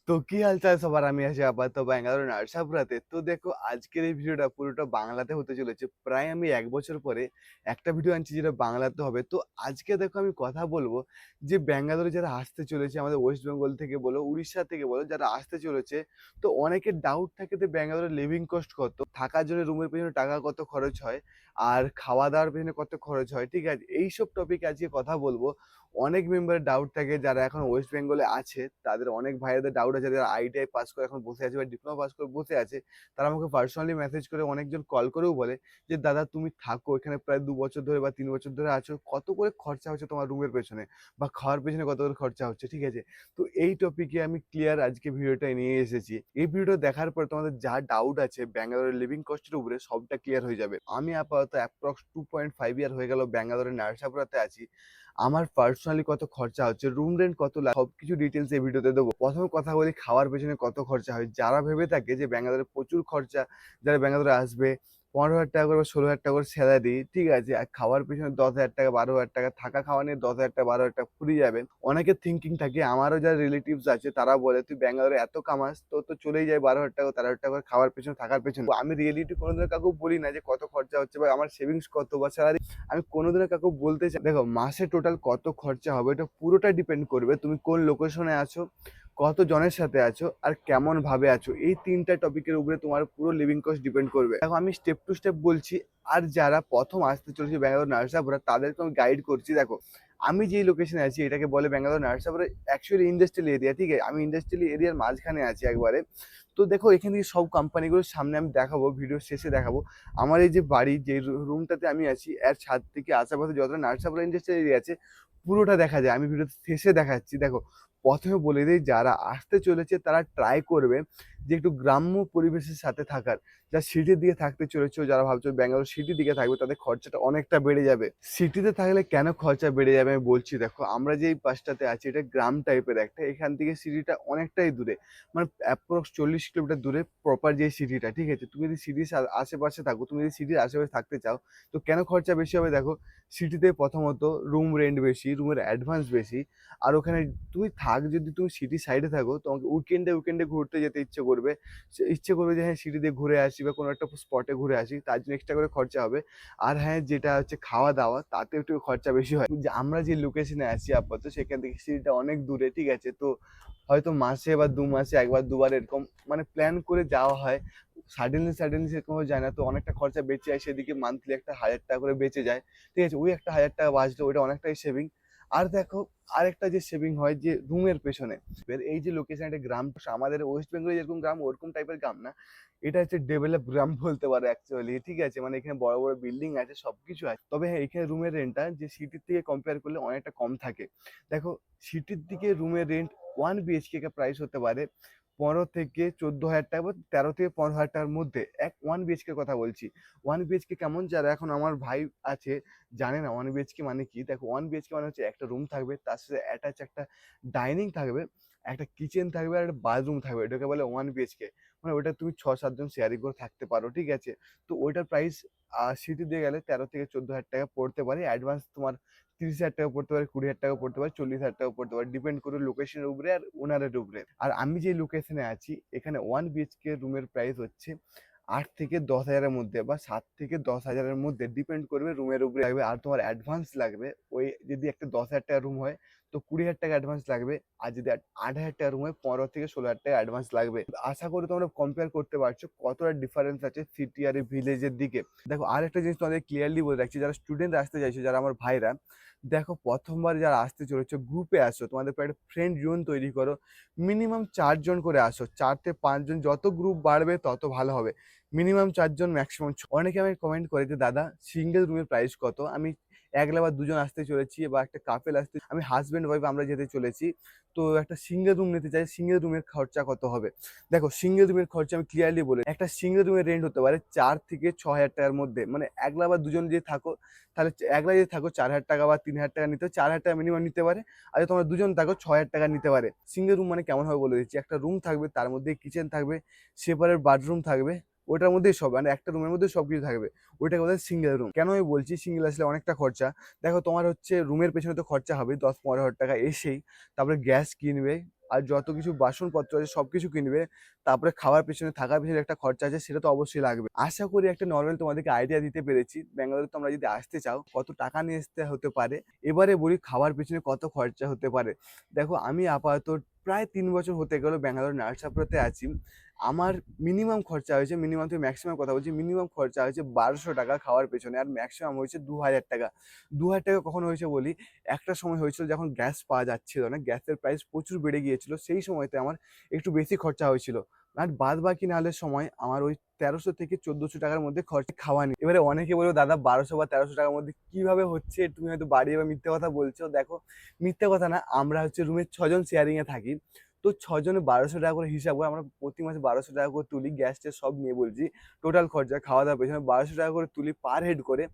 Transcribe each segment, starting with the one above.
তো কি হালচাল সবার, আমি আছি আপাতত ব্যাঙ্গালোর নার্সাপুরাতে। তো দেখো, আজকের এই ভিডিওটা পুরোটা বাংলাতে হতে চলেছে। প্রায় আমি 1 বছর পরে একটা ভিডিও আনছি যেটা বাংলাতে হবে। তো আজকে দেখো আমি কথা বলবো যে ব্যাঙ্গালোরে যারা আসতে চলেছে, আমাদের ওয়েস্ট বেঙ্গল থেকে বলো, উড়িষ্যা থেকে বলো, যারা আসতে চলেছে, তো অনেকের ডাউট থাকে যে ব্যাঙ্গালোরের লিভিং কস্ট কত, থাকার জন্য রুমের পেছনে টাকা কত খরচ হয়, আর খাওয়া দাওয়ার পেছনে কত খরচ হয়। ঠিক আছে, এইসব টপিক আজকে কথা বলবো। অনেক মেম্বারের ডাউট থাকে যারা এখন ওয়েস্ট বেঙ্গলে আছে, তাদের অনেক ভাইয়াদের ডাউট আছে যারা আইটিআই পাস করে এখন বসে আছে বা ডিপ্লোমা পাস করে বসে আছে। তারা আমাকে পার্সোনালি মেসেজ করে, অনেকজন কল করেও বলে যে দাদা তুমি থাকো এখানে প্রায় 2 বছর ধরে বা 3 বছর ধরে আছো, কত করে খরচা হচ্ছে তোমার রুমের পেছনে বা খাওয়ার পেছনে কত করে খরচা হচ্ছে। ঠিক আছে, তো এই টপিকে আমি ক্লিয়ার আজকে ভিডিওটা নিয়ে এসেছি। এই ভিডিওটা দেখার পর তোমাদের যা ডাউট আছে ব্যাঙ্গালোরের লিভিং কস্টের উপরে সবটা ক্লিয়ার হয়ে যাবে। আমি আপাতত অ্যাপ্রক্স 2.5 ইয়ার হয়ে গেল ব্যাঙ্গালোরের নার্সাপুরাতে আছি। আমার পার্সোনালি কত খরচা হচ্ছে, রুম রেন্ট কত লাগে, সবকিছু ডিটেলস এই ভিডিওতে দেবো। প্রথমে কথা বলি খাওয়ার পেছনে কত খরচা হয়। যারা ভেবে থাকে যে ব্যাঙ্গালোরে প্রচুর খরচা, যারা ব্যাঙ্গালোরে আসবে 15,000 টাকা করে বা 16,000 টাকা করে স্যালারি, ঠিক আছে, আর খাওয়ার পেছনে 10,000 টাকা 12,000 টাকা, থাকা খাওয়া নিয়ে 10,000 টাকা 12,000 টাকা ফুরিয়ে যাবে। অনেকের থিঙ্কিং থাকে, আমারও যারা রিলেটিভস আছে তারা বলে তুই ব্যাঙ্গালোরে এত কামাস, তো তো চলেই যায় 12,000 টাকা 13,000 টাকা করে খাওয়ার পেছনে থাকার পেছনে। আমি রিয়েলিটি কোনোদিনও কাউকে বলি না যে কত খরচা হচ্ছে বা আমার সেভিংস কত বা স্যালারি। আমি কোনোদিনও কাউকে বলতে চাই, দেখো মাসে টোটাল কত খরচা হবে এটা পুরোটা ডিপেন্ড করবে তুমি কোন লোকেশনে আছো, কত জনের সাথে আছো, আর কেমন ভাবে আছো। এই তিনটা টপিকের উপরে তোমার পুরো লিভিং কস্ট ডিপেন্ড করবে। দেখো আমি স্টেপ টু স্টেপ বলছি। আর যারা প্রথম আসতে চলেছে ব্যাঙ্গালোর নার্সাপুরা, তাদেরকে আমি গাইড করছি। দেখো আমি যেই লোকেশনে আছি এটাকে বলে ব্যাঙ্গালোর নার্সাপুরা, অ্যাকচুয়ালি ইন্ডাস্ট্রিয়াল এরিয়া। ঠিক আছে, আমি ইন্ডাস্ট্রিয়াল এরিয়ার মাঝখানে আছি একবারে। তো দেখো এখান থেকে সব কোম্পানিগুলোর সামনে আমি দেখাবো, ভিডিও শেষে দেখাবো। আমার এই যে বাড়ি, যে রুমটাতে আমি আছি, এর ছাদ থেকে আশেপাশে যতটা নার্সাপুরা ইন্ডাস্ট্রিয়াল এরিয়া আছে পুরোটা দেখা যায়। আমি ভিডিও শেষে দেখাচ্ছি। দেখো প্রথমে বলে দিই, যারা আসতে চলেছে তারা ট্রাই করবে যে একটু গ্রাম্য পরিবেশের সাথে থাকার। যা সিটির দিকে থাকতে চলেছে, যারা ভাবছো ব্যাঙ্গালোর সিটির দিকে থাকবে, তাদের খরচাটা অনেকটা বেড়ে যাবে। সিটিতে থাকলে কেন খরচা বেড়ে যাবে আমি বলছি। দেখো আমরা যে এই পাশটাতে আছি এটা গ্রাম টাইপের একটা, এখান থেকে সিটিটা অনেকটাই দূরে, মানে অ্যাপ্রক্স 40 কিলোমিটার দূরে প্রপার যে সিটিটা। ঠিক আছে, তুমি যদি সিটির আশেপাশে থাকো, তুমি যদি সিটির আশেপাশে থাকতে চাও, তো কেন খরচা বেশি হবে। দেখো সিটিতে প্রথমত রুম রেন্ট বেশি, রুমের অ্যাডভান্স বেশি। আর ওখানে তুমি যদি তুমি সিটি সাইডে থাকো, তোমাকে উইকেন্ডে উইকেন্ডে ঘুরতে যেতে ইচ্ছে করবে, ইচ্ছে করবে যে হ্যাঁ সিটি দিয়ে ঘুরে আসি বা কোনো একটা স্পটে ঘুরে আসি, তার জন্য এক্সট্রা করে খরচা হবে। আর হ্যাঁ, যেটা হচ্ছে খাওয়া দাওয়া, তাতে একটু খরচা বেশি হয়। যে আমরা যে লোকেশনে আছি আপাতত, সেখান থেকে সিটিটা অনেক দূরে। ঠিক আছে, তো হয়তো মাসে বা 2 মাসে একবার দুবার এরকম মানে প্ল্যান করে যাওয়া হয়। সাডেনলি সাডেনলি সেরকম যায় না, তো অনেকটা খরচা বেঁচে যায়। সেদিকে মান্থলি একটা 1,000 টাকা করে বেঁচে যায়। ঠিক আছে, ওই একটা 1,000 টাকা বাঁচলো, ওইটা অনেকটাই সেভিং। আর দেখো আরেকটা যে সেভিং হয় যে রুমের পেছনে, এই যে লোকেশন, একটা গ্রাম, আমাদের ওয়েস্ট বেঙ্গলে যেরকম গ্রাম ওরকম টাইপের গ্রাম না, এটা হচ্ছে ডেভেলপ গ্রাম বলতে পারো অ্যাকচুয়ালি। ঠিক আছে, মানে এখানে বড় বড় বিল্ডিং আছে, সবকিছু আছে। তবে হ্যাঁ, এখানে রুমের রেন্টটা যে সিটির থেকে কম্পেয়ার করলে অনেকটা কম থাকে। দেখো সিটির দিকে রুমের রেন্ট 1 BHK কা প্রাইস হতে পারে 15 থেকে 14,000 টাকা বা 13 থেকে 15,000 টাকার মধ্যে। 1 BHK কথা বলছি। 1 BHK কেমন, যারা এখন আমার ভাই আছে জানে না 1 BHK মানে কি। দেখো 1 BHK মানে হচ্ছে একটা রুম থাকবে, তার সাথে অ্যাটাচ একটা ডাইনিং থাকবে, একটা কিচেন থাকবে, আর একটা বাথরুম থাকবে, এটাকে বলে 1 BHK। মানে ওটা তুমি 6-7 জন শেয়ারিং করে থাকতে পারো। ঠিক আছে, তো ওইটার প্রাইস সিটি দিয়ে গেলে 13 থেকে 14,000 টাকা পড়তে পারে। অ্যাডভান্স তোমার 30,000 টাকা পড়তে পারে, 20,000 টাকা পড়তে পারে, 40,000 টাকা পড়তে পারে, ডিপেন্ড করে লোকেশনের উপরে আর ওনারের উপরে। আর আমি যে লোকেশনে আছি এখানে 1 BHK রুমের প্রাইস হচ্ছে 8 থেকে 10 হাজারের মধ্যে বা 7 থেকে 10 হাজারের মধ্যে, ডিপেন্ড করবে রুমের উপরে লাগবে। আর তোমার অ্যাডভান্স লাগবে, ওই যদি একটা 10,000 টাকা রুম হয় তো 20,000 টাকা অ্যাডভান্স লাগবে। আর যদি 8,000 টাকা রুম হয় 15 থেকে 16,000 টাকা অ্যাডভান্স লাগবে। আশা করি তোমরা কম্পেয়ার করতে পারছো কতটা ডিফারেন্স আছে সিটি আর ভিলেজের দিকে। দেখো আর একটা জিনিস তোমাদের ক্লিয়ারলি বলে রাখছি, যারা স্টুডেন্ট আসতে চাইছো, যারা আমার ভাইরা, দেখো প্রথমবার যারা আসতে চলেছো গ্রুপে আসো, তোমাদের পরে একটা ফ্রেন্ড জোন তৈরি করো। মিনিমাম 4 জন করে আসো, 4 থেকে 5 জন, যত গ্রুপ বাড়বে তত ভালো হবে। মিনিমাম 4 জন, ম্যাক্সিমাম। অনেকে আমাকে কমেন্ট করে যে দাদা সিঙ্গেল রুমের প্রাইস কত। আমি একলা বা 2 জন আসতে চলেছি বা একটা কাপেল আসতে, আমি হাজব্যান্ড ওয়াইফ আমরা যেতে চলেছি, তো একটা সিঙ্গেল রুম নিতে চাই, সিঙ্গেল রুমের খরচা কত হবে। দেখো সিঙ্গেল রুমের খরচা আমি ক্লিয়ারলি বলে, একটা সিঙ্গেল রুমের রেন্ট হতে পারে 4 থেকে 6 হাজার টাকার মধ্যে। মানে একলা বা 2 জন যদি থাকো, তাহলে একলা যদি থাকো 4,000 টাকা বা 3,000 টাকা নিতে, 4,000 টাকা মিনিমাম নিতে পারে। আর যদি তোমরা 2 জন থাকো 6,000 টাকা নিতে পারে। সিঙ্গেল রুম মানে কেমন হবে বলে দিচ্ছি, একটা রুম থাকবে, তার মধ্যে কিচেন থাকবে, সেপারেট বাথরুম থাকবে, ওটার মধ্যেই সব, মানে একটা রুমের মধ্যে সবকিছু থাকবে। ওইটাকে বলে সিঙ্গেল রুম। কেন আমি বলছি সিঙ্গেল আসলে অনেকটা খরচা। দেখো তোমার হচ্ছে রুমের পেছনে তো খরচা হবে 10-15 হাজার টাকা এসেই, তারপরে গ্যাস কিনবে, আর যত কিছু বাসনপত্র আছে সবকিছু কিনবে, তারপরে খাওয়ার পেছনে থাকার পেছনে একটা খরচা আছে, সেটা তো অবশ্যই লাগবে। আশা করি একটা নরমাল তোমাদেরকে আইডিয়া দিতে পেরেছি ব্যাঙ্গালোরে তোমরা যদি আসতে চাও কত টাকা নিয়ে আসতে হতে পারে। এবারে বলি খাওয়ার পেছনে কত খরচা হতে পারে। দেখো আমি আপাতত প্রায় ৩ বছর হতে গেল ব্যাঙ্গালোর নার্সাপুরতে আছি। আমার মিনিমাম খরচা হয়েছে, মিনিমাম থেকে ম্যাক্সিমাম কথা বলছি, মিনিমাম খরচা হয়েছে ১২০০ টাকা খাওয়ার পেছনে, আর ম্যাক্সিমাম হয়েছে ২০০০ টাকা। ২০০০ টাকা কখন হয়েছে বলি, একটা সময় হয়েছিল যখন গ্যাস পাওয়া যাচ্ছিল না, গ্যাসের প্রাইস প্রচুর বেড়ে গিয়েছিল, সেই সময়তে আমার একটু বেশি খরচা হয়েছিল। আর বাদ বাকি নাহলে সময় আমার ওই ১৩০০ থেকে ১৪০০ টাকার মধ্যে খরচা খাওয়া নিয়ে। এবারে অনেকে বলবে দাদা ১২০০ বা ১৩০০ টাকার মধ্যে কিভাবে হচ্ছে, তুমি হয়তো বাড়িয়ে বা মিথ্যে কথা বলছো। দেখো মিথ্যে কথা না, আমরা হচ্ছে রুমে ৬ জন শেয়ারিং এ থাকি। তো ৬ জনে ১২০০ টাকা করে হিসাব করে আমরা প্রতি মাসে ১২০০ টাকা করে তুলি, গ্যাস ট্যাস সব নিয়ে বলছি। টোটাল খরচা খাওয়া দাওয়ার পেছনে ১২০০ টাকা করে তুলি পার হেড করে।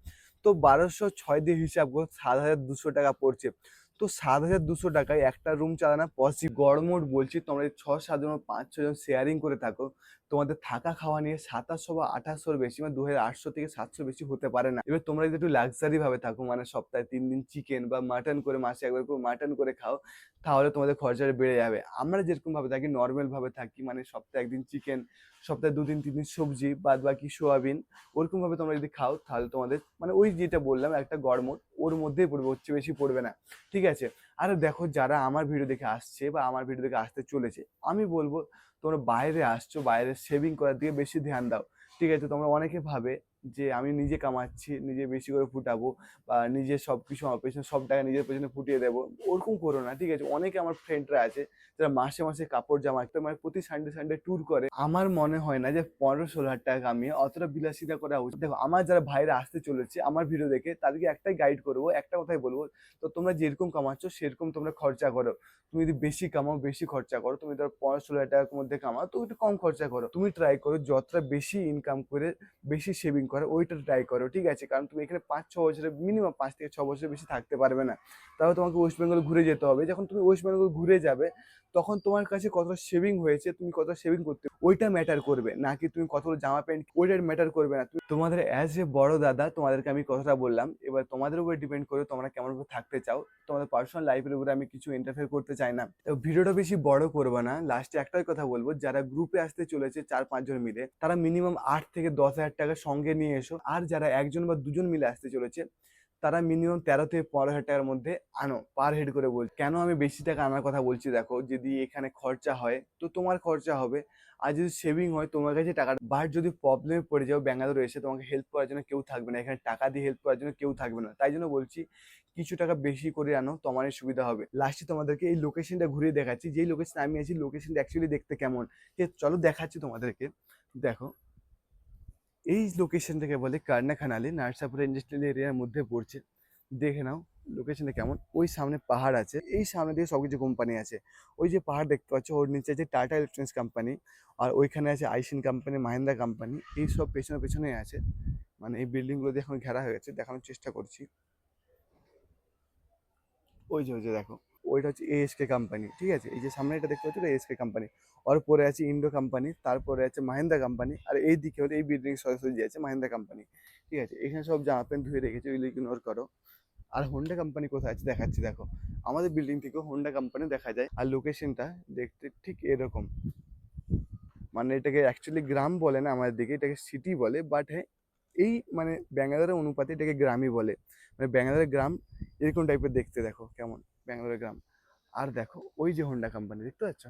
তো ১২০০ ৬ দিয়ে হিসাব করে ৭,২০০ টাকা পড়ছে। তো ৭,২০০ টাকায় একটা রুম চালানো পসিবল? গড়মোট বলছি, তোমরা ৬-৭ জন ৫-৬ জন শেয়ারিং করে থাকো, তোমাদের থাকা খাওয়া নিয়ে ২৭০০ বা ২৮০০-র বেশি, মানে ২,৮০০ থেকে ৭০০ বেশি হতে পারে না। এবার তোমরা যদি একটু লাক্সারি ভাবে থাকো, মানে সপ্তাহে ৩ দিন চিকেন বা মাটন করে, মাসে একবার করে মাটন করে খাও, তাহলে তোমাদের খরচাটা বেড়ে যাবে। আমরা যেরকম ভাবে থাকি নর্মাল ভাবে থাকি, মানে সপ্তাহে ১ দিন চিকেন, সপ্তাহে ২ দিন ৩ দিন সবজি, বাদ বাকি সোয়াবিন, ওরকম ভাবে তোমরা যদি খাও তাহলে তোমাদের মানে ওই যেটা বললাম একটা গড়মোট ওর মধ্যেই পড়বে, ওর চেয়ে বেশি পড়বে না। ঠিক আছে? আর দেখো যারা আমার ভিডিও দেখে আসছে বা আমার ভিডিও দেখে আসতে চলেছে, আমি বলবো তোমরা বাইরে আসছো, বাইরে সেভিং করার দিকে বেশি ধ্যান দাও। ঠিক আছে? তোমরা অনেকে ভাবে যে আমি নিজে কামাচ্ছি, নিজে বেশি করে ফুটাবো বা নিজে সবকিছু আমার পেছনে সব টাকা নিজের পেছনে ফুটিয়ে দেবো, ওরকম করো না। ঠিক আছে? অনেকে আমার ফ্রেন্ডরা আছে যারা মাসে মাসে কাপড় জামা একটা মানে প্রতি সানডে সানডে ট্যুর করে। আমার মনে হয় না যে ১৫-১৬ হাজার টাকা কামিয়ে অতটা বিলাসিতা করা উচিত। দেখো আমার যারা ভাইরা আসতে চলেছে আমার ভিডিও দেখে, তাদেরকে একটাই গাইড করবো, একটা কথাই বলবো, তো তোমরা যেরকম কামাচ্ছ সেরকম তোমরা খরচা করো। তুমি যদি বেশি কামাও বেশি খরচা করো, তুমি ধরো ১৫-১৬ হাজার টাকার মধ্যে কামাও তো একটু কম খরচা করো। তুমি ট্রাই করো যতটা বেশি ইনকাম করে বেশি সেভিং করো, ওইটা ট্রাই করো। ঠিক আছে? কারণ তুমি এখানে ৫-৬ বছরে মিনিমাম ৫ থেকে ৬ বছরের বেশি থাকতে পারবে না। তাহলে তোমাকে ওয়েস্ট বেঙ্গল ঘুরে যেতে হবে। যখন তুমি ওয়েস্ট বেঙ্গল ঘুরে যাবে তখন তোমার কাছে কতটা সেভিং হয়েছে, তুমি কতটা সেভিং করতে, ওইটা ম্যাটার করবে, নাকি তুমি কতগুলো জামা প্যান্ট, ওইটা ম্যাটার করবে না। তোমাদের অ্যাজ এ বড় দাদা তোমাদেরকে আমি কথাটা বললাম, এবার তোমাদের উপরে ডিপেন্ড করে তোমরা কেমন ভাবে থাকতে চাও। তোমাদের পার্সোনাল লাইফের উপরে আমি কিছু ইন্টারফেয়ার করতে চাই না। তো ভিডিওটা বেশি বড় করবো না, লাস্টে একটাই কথা বলবো, যারা গ্রুপে আসতে চলেছে ৪-৫ জন মিলে, তারা মিনিমাম ৮ থেকে ১০ হাজার টাকা সঙ্গে নিয়ে এসো। আর যারা ১ জন বা ২ জন মিলে আসতে চলেছে, তারা মিনিমাম ১৩ থেকে ১৫ হাজার টাকার মধ্যে আনো পার হেড করে। বলছি কেন আমি বেশি টাকা আনার কথা বলছি, দেখো যদি এখানে খরচা হয় তো তোমার খরচা হবে, আর যদি সেভিং হয় তোমার কাছে টাকা। বাট যদি প্রবলেমে পড়ে যাও ব্যাঙ্গালোরে এসে, তোমাকে হেল্প করার জন্য কেউ থাকবে না, এখানে টাকা দিয়ে হেল্প করার জন্য কেউ থাকবে না। তাই জন্য বলছি কিছু টাকা বেশি করে আনো, তোমারই সুবিধা হবে। লাস্টে তোমাদেরকে এই লোকেশনটা ঘুরিয়ে দেখাচ্ছি, যেই লোকেশন আমি আছি লোকেশনটা অ্যাকচুয়ালি দেখতে কেমন। চলো দেখাচ্ছি তোমাদেরকে। দেখো এই লোকেশনটাকে বলে কারনাখানালি, নার্সাপুর ইন্ডাস্ট্রিয়াল এরিয়ার মধ্যে পড়ছে। দেখে নাও লোকেশনটা কেমন। ওই সামনে পাহাড় আছে, এই সামনে দিয়ে সবকিছু কোম্পানি আছে। ওই যে পাহাড় দেখতে পাচ্ছ, ওর নিচে আছে টাটা ইলেকট্রনিক্স কোম্পানি, আর ওইখানে আছে আইসিন কোম্পানি, মাহিন্দ্রা কোম্পানি, এই সব পেছনে পেছনে আছে। মানে এই বিল্ডিং গুলো দিয়ে এখন ঘেরা হয়ে গেছে, দেখানোর চেষ্টা করছি। ওই যে দেখো, ওইটা হচ্ছে এএসকে কোম্পানি। ঠিক আছে? এই যে সামনে এটা দেখতে পাচ্ছ, এটা এএসকে কোম্পানি। ওর পরে আছে ইন্ডো কোম্পানি, তারপরে আছে মাহিন্দ্রা কোম্পানি, আর এই দিকে হলো এই বিল্ডিং সরাসরি যে আছে মাহিন্দ্রা কোম্পানি। ঠিক আছে? এখানে সব জামা প্যান্ট ধুয়ে রেখেছে, ওইগুলো ইগনোর করো। আর হোন্ডা কোম্পানি কোথায় আছে দেখাচ্ছি। দেখো আমাদের বিল্ডিং থেকে হোন্ডা কোম্পানি দেখা যায়, আর লোকেশনটা দেখতে ঠিক এরকম। মানে এটাকে অ্যাকচুয়ালি গ্রাম বলে না আমাদের দিকে, এটাকে সিটি বলে, বাট হ্যাঁ এই মানে ব্যাঙ্গালোরের অনুপাতে এটাকে গ্রামই বলে। মানে ব্যাঙ্গালোরের গ্রাম এরকম টাইপের দেখতে, দেখো কেমন ব্যাঙ্গালোরের গ্রাম। আর দেখো ওই যে হোন্ডা কোম্পানি দেখতে পাচ্ছ,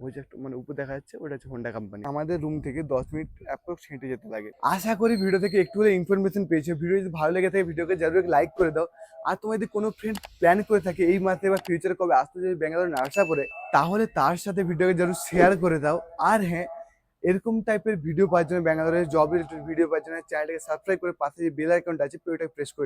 ওই যে একটু মানে উপর দেখা যাচ্ছে, ওটা হচ্ছে হোন্ডা কোম্পানি। আমাদের রুম থেকে 10 মিনিট অ্যাপ্রক্স হেঁটে যেতে লাগে। আশা করি ভিডিও থেকে একটু হলে ইনফরমেশন পেয়েছো। ভিডিও যদি ভালো লেগে থাকে ভিডিওকে জরুর লাইক করে দাও। আর তোমার যদি কোনো ফ্রেন্ড প্ল্যান করে থাকে এই মাসে বা ফিউচারে কবে আসতে যদি ব্যাঙ্গালোর নার্সা করে, তাহলে তার সাথে ভিডিওকে জরুর শেয়ার করে দাও। আর হ্যাঁ, এরকম টাইপের ভিডিও পাওয়ার জন্য, ব্যাঙ্গালোরের জব রিলেটেড ভিডিও পাওয়ার জন্য চ্যানেলটাকে সাবস্ক্রাইব করে পাশে যে বেল আইকনটা আছে ওইটা প্রেস করে